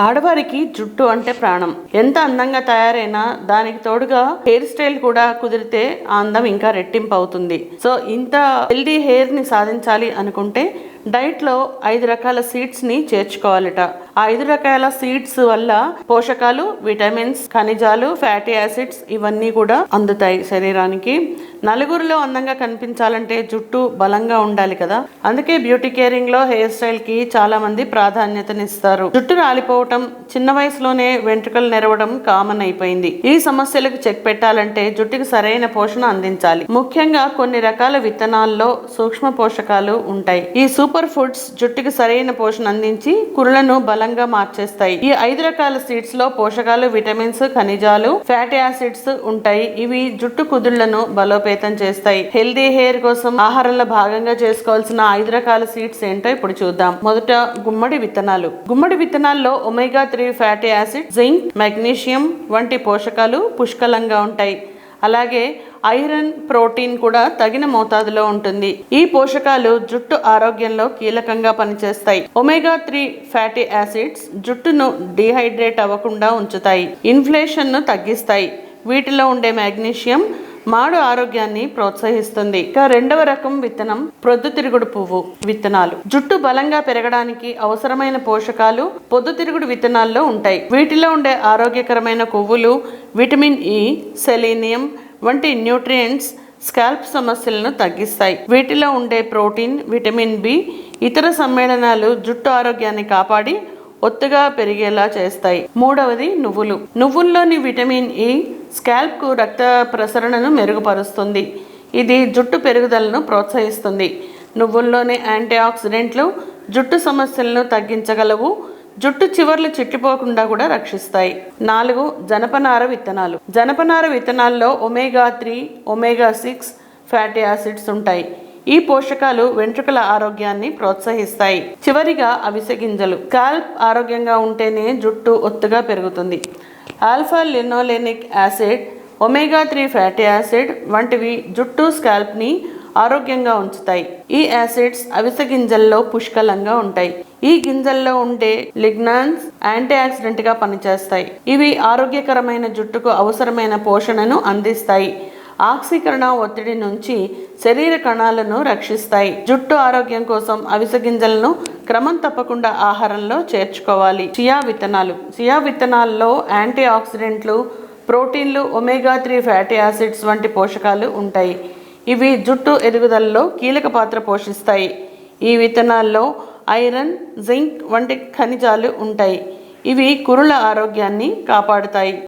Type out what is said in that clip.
ఆడవారికి జుట్టు అంటే ప్రాణం. ఎంత అందంగా తయారైనా దానికి తోడుగా హెయిర్ స్టైల్ కూడా కుదిరితే ఆ అందం ఇంకా రెట్టింపు అవుతుంది. సో ఇంత హెల్దీ హెయిర్ ని సాధించాలి అనుకుంటే డైట్ లో 5 రకాల సీడ్స్ ని చేర్చుకోవాలట. ఆ 5 రకాల సీడ్స్ వల్ల పోషకాలు, విటమిన్స్, ఖనిజాలు, ఫ్యాటీ యాసిడ్స్ ఇవన్నీ కూడా అందుతాయి శరీరానికి. నలుగురిలో అందంగా కనిపించాలంటే జుట్టు బలంగా ఉండాలి కదా. అందుకే బ్యూటీ కేరింగ్ లో హెయిర్ స్టైల్ కి చాలా మంది ప్రాధాన్యతనిస్తారు. జుట్టు రాలిపోవటం, చిన్న వయసులోనే వెంట్రుకలు నెరవడం కామన్ అయిపోయింది. ఈ సమస్యలకు చెక్ పెట్టాలంటే జుట్టుకి సరైన పోషణ అందించాలి. ముఖ్యంగా కొన్ని రకాల విత్తనాల్లో సూక్ష్మ పోషకాలు ఉంటాయి. ఈ సూపర్ ఫుడ్స్ జుట్టుకి సరైన పోషణ అందించి కురులను బలంగా మార్చేస్తాయి. ఈ 5 రకాల సీడ్స్ లో పోషకాలు, విటమిన్స్, ఖనిజాలు, ఫ్యాటీ యాసిడ్స్ ఉంటాయి. ఇవి జుట్టు కుదుళ్లను బలోపేతం చేస్తాయి. హెల్దీ హెయిర్ కోసం ఆహారంలో భాగంగా చేసుకోవాల్సిన 5 రకాల సీడ్స్ ఏంటో ఇప్పుడు చూద్దాం. మొదట గుమ్మడి విత్తనాలు. గుమ్మడి విత్తనాల్లో omega 3 fatty acid, zinc, magnesium వంటి పోషకాలు పుష్కలంగా ఉంటాయి. అలాగే ఐరన్, ప్రోటీన్ కూడా తగిన మోతాదులో ఉంటుంది. ఈ పోషకాలు జుట్టు ఆరోగ్యంలో కీలకంగా పనిచేస్తాయి. ఒమేగా 3 ఫ్యాటీ యాసిడ్స్ జుట్టును డీహైడ్రేట్ అవ్వకుండా ఉంచుతాయి, ఇన్ఫ్లేషన్ ను తగ్గిస్తాయి. వీటిలో ఉండే మెగ్నీషియం మాడు ఆరోగ్యాన్ని ప్రోత్సహిస్తుంది. ఇక రెండవ రకం విత్తనం ప్రొద్దుతిరుగుడు పువ్వు విత్తనాలు. జుట్టు బలంగా పెరగడానికి అవసరమైన పోషకాలు పొద్దుతిరుగుడు విత్తనాల్లో ఉంటాయి. వీటిలో ఉండే ఆరోగ్యకరమైన కొవ్వులు విటమిన్ ఇ, సెలీనియం వంటి న్యూట్రియంట్స్ స్కాల్ప్ సమస్యలను తగ్గిస్తాయి. వీటిలో ఉండే ప్రోటీన్, విటమిన్ బి ఇతర సమ్మేళనాలు జుట్టు ఆరోగ్యాన్ని కాపాడి ఒత్తుగా పెరిగేలా చేస్తాయి. మూడవది నువ్వులు. నువ్వుల్లోని విటమిన్ ఇ స్కాల్ప్ కు రక్త ప్రసరణను మెరుగుపరుస్తుంది. ఇది జుట్టు పెరుగుదలను ప్రోత్సహిస్తుంది. నువ్వుల్లోని యాంటీ ఆక్సిడెంట్లు జుట్టు సమస్యలను తగ్గించగలవు. జుట్టు చివర్లు చిట్లిపోకుండా కూడా రక్షిస్తాయి. 4 జనపనార విత్తనాలు. జనపనార విత్తనాల్లో ఒమేగా 3, ఒమేగా 6 ఫ్యాటీ యాసిడ్స్ ఉంటాయి. ఈ పోషకాలు వెంట్రుకల ఆరోగ్యాన్ని ప్రోత్సహిస్తాయి. చివరిగా అవిసె గింజలు. స్కాల్ప్ ఆరోగ్యంగా ఉంటేనే జుట్టు ఒత్తుగా పెరుగుతుంది. Alpha linolenic acid, omega 3 fatty acid వంటివి జుట్టు, స్కాల్ప్ ని ఆరోగ్యంగా ఉంచుతాయి. ఈ యాసిడ్స్ అవిసె గింజల్లో పుష్కలంగా ఉంటాయి. ఈ గింజల్లో ఉండే లిగ్నాన్స్ యాంటీ ఆక్సిడెంట్ గా పనిచేస్తాయి. ఇవి ఆరోగ్యకరమైన జుట్టుకు అవసరమైన పోషణను అందిస్తాయి. ఆక్సీకరణ ఒత్తిడి నుంచి శరీర కణాలను రక్షిస్తాయి. జుట్టు ఆరోగ్యం కోసం అవిసె గింజలను క్రమం తప్పకుండా ఆహారంలో చేర్చుకోవాలి. చియా విత్తనాలు. చియా విత్తనాల్లో యాంటీ ఆక్సిడెంట్లు, ప్రోటీన్లు, ఒమేగా 3 ఫ్యాటీ యాసిడ్స్ వంటి పోషకాలు ఉంటాయి. ఇవి జుట్టు ఎదుగుదలలో కీలక పాత్ర పోషిస్తాయి. ఈ విత్తనాల్లో ఐరన్, జింక్ వంటి ఖనిజాలు ఉంటాయి. ఇవి కురుల ఆరోగ్యాన్ని కాపాడుతాయి.